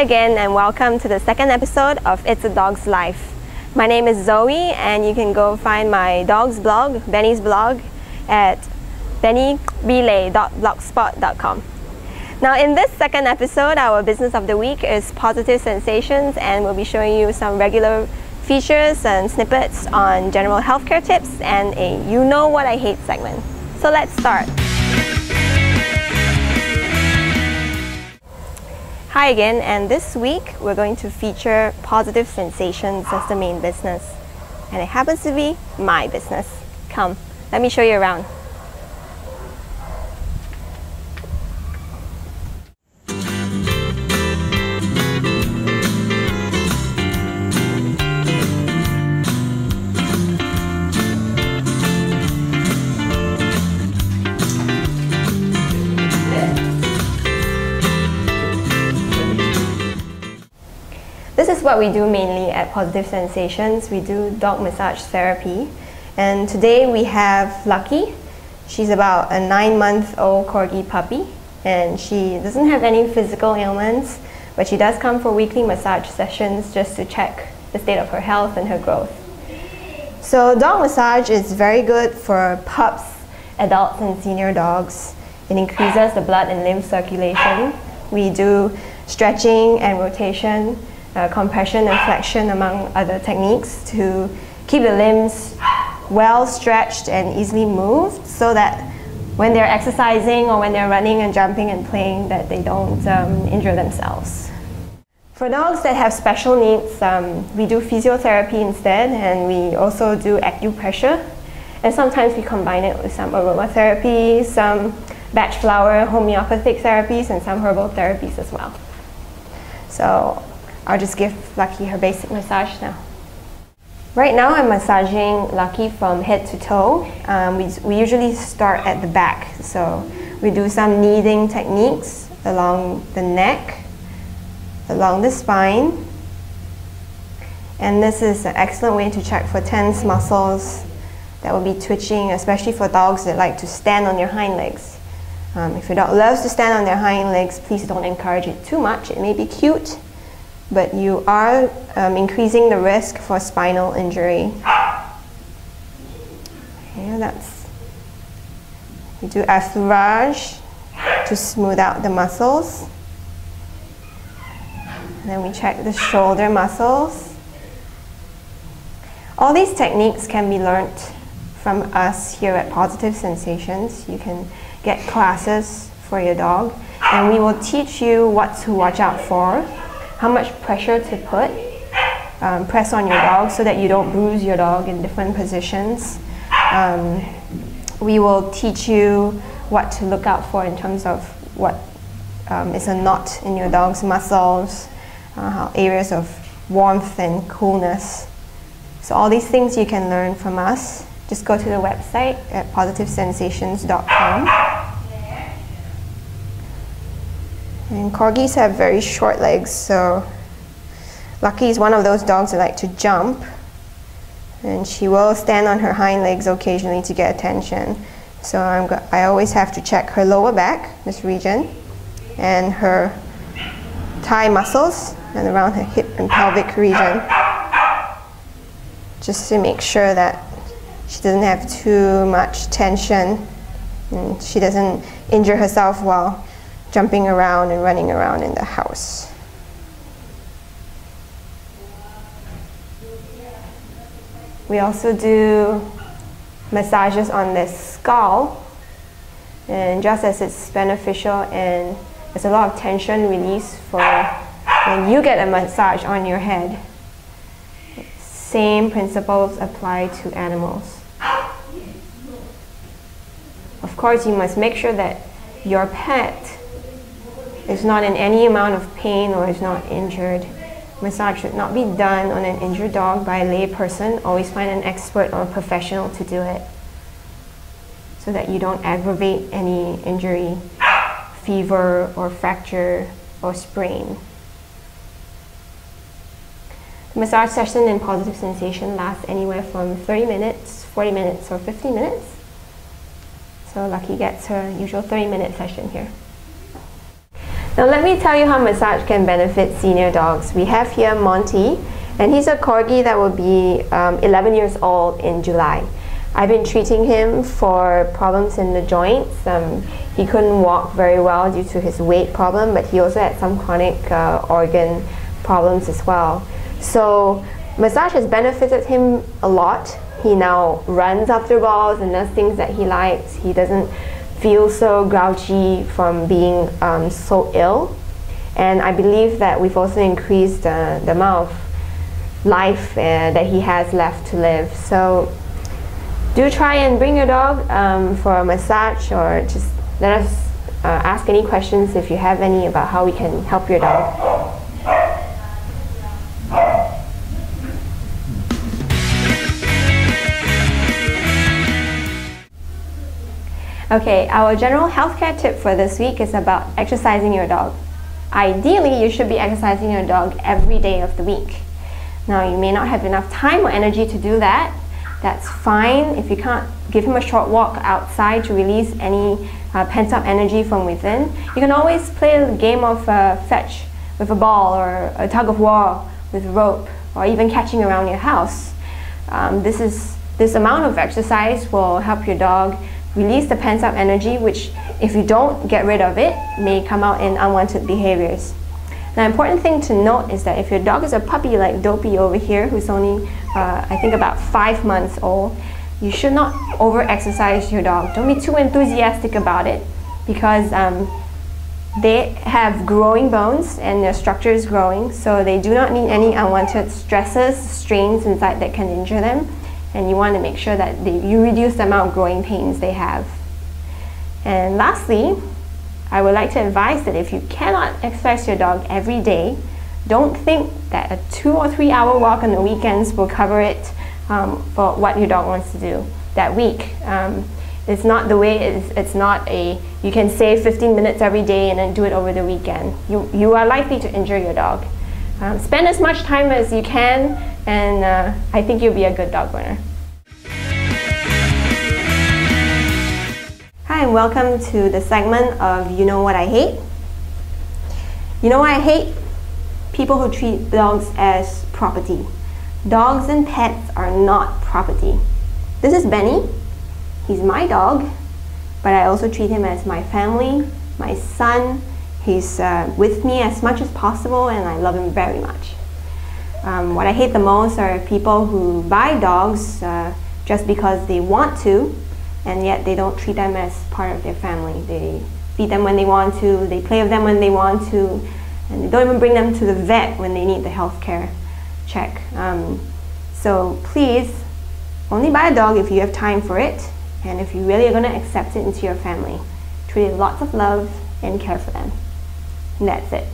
Hi again and welcome to the second episode of It's a Dog's Life. My name is Zoe and you can go find my dog's blog, Benny's blog, at bennybelay.blogspot.com. Now in this second episode, our business of the week is Pawsitive Sensations, and we'll be showing you some regular features and snippets on general healthcare tips and a You Know What I Hate segment. So let's start. Hi again, and this week we're going to feature Pawsitive Sensations as the main business. And it happens to be my business. Come, let me show you around. This is what we do mainly at Pawsitive Sensations. We do dog massage therapy. And today we have Lucky. She's about a 9-month-old corgi puppy, and she doesn't have any physical ailments, but she does come for weekly massage sessions just to check the state of her health and her growth. So dog massage is very good for pups, adults, and senior dogs. It increases the blood and lymph circulation. We do stretching and rotation, compression and flexion, among other techniques, to keep the limbs well stretched and easily moved, so that when they're exercising or when they're running and jumping and playing, that they don't injure themselves. For dogs that have special needs, we do physiotherapy instead, and we also do acupressure, and sometimes we combine it with some aromatherapy, some batch flower homeopathic therapies, and some herbal therapies as well. So I'll just give Lucky her basic massage now. Right now I'm massaging Lucky from head to toe. We usually start at the back. So we do some kneading techniques along the neck, along the spine. And this is an excellent way to check for tense muscles that will be twitching, especially for dogs that like to stand on their hind legs. If your dog loves to stand on their hind legs, please don't encourage it too much. It may be cute, but you are increasing the risk for spinal injury. Okay, we do effleurage to smooth out the muscles. And then we check the shoulder muscles. All these techniques can be learnt from us here at Pawsitive Sensations. You can get classes for your dog, and we will teach you what to watch out for, how much pressure to press on your dog so that you don't bruise your dog in different positions. We will teach you what to look out for in terms of what is a knot in your dog's muscles, areas of warmth and coolness. So all these things you can learn from us. Just go to the website at pawsitivesensations.com. And corgis have very short legs, so Lucky is one of those dogs that like to jump, and she will stand on her hind legs occasionally to get attention. So I always have to check her lower back, this region, and her thigh muscles, and around her hip and pelvic region, just to make sure that she doesn't have too much tension and she doesn't injure herself while jumping around and running around in the house. We also do massages on the skull, and just as it's beneficial and there's a lot of tension release for when you get a massage on your head, same principles apply to animals. Of course, you must make sure that your pet is not in any amount of pain or is not injured. Massage should not be done on an injured dog by a lay person. Always find an expert or a professional to do it, so that you don't aggravate any injury, fever or fracture or sprain. The massage session in Pawsitive Sensation lasts anywhere from 30 minutes, 40 minutes, or 50 minutes. So Lucky gets her usual 30-minute session here. Now let me tell you how massage can benefit senior dogs. We have here Monty, and he's a corgi that will be 11 years old in July. I've been treating him for problems in the joints. He couldn't walk very well due to his weight problem, but he also had some chronic organ problems as well. So massage has benefited him a lot. He now runs after balls and does things that he likes. He doesn't feel so grouchy from being so ill. And I believe that we've also increased the amount of life that he has left to live. So do try and bring your dog for a massage, or just let us ask any questions if you have any about how we can help your dog. Okay, our general healthcare tip for this week is about exercising your dog. Ideally, you should be exercising your dog every day of the week. Now, you may not have enough time or energy to do that. That's fine. If you can't, give him a short walk outside to release any pent-up energy from within. You can always play a game of fetch with a ball, or a tug of war with rope, or even catching around your house. This amount of exercise will help your dog release the pent-up energy, which, if you don't get rid of it, may come out in unwanted behaviors. Now, important thing to note is that if your dog is a puppy like Dopey over here, who's only, I think, about 5 months old, you should not over-exercise your dog. Don't be too enthusiastic about it, because they have growing bones and their structure is growing, so they do not need any unwanted stresses, strains inside that can injure them. And you want to make sure that you reduce the amount of growing pains they have. And lastly, I would like to advise that if you cannot exercise your dog every day, don't think that a 2 or 3 hour walk on the weekends will cover it for what your dog wants to do that week. It's not the way, it's not you can save 15 minutes every day and then do it over the weekend. You are likely to injure your dog. Spend as much time as you can, and I think you'll be a good dog owner. Hi, and welcome to the segment of You Know What I Hate. You know what I hate? People who treat dogs as property. Dogs and pets are not property. This is Benny. He's my dog, but I also treat him as my family, my son. He's with me as much as possible, and I love him very much. What I hate the most are people who buy dogs just because they want to, and yet they don't treat them as part of their family. They feed them when they want to, they play with them when they want to, and they don't even bring them to the vet when they need the healthcare check. So please, only buy a dog if you have time for it, and if you really are going to accept it into your family. Treat it with lots of love and care for them. And that's it.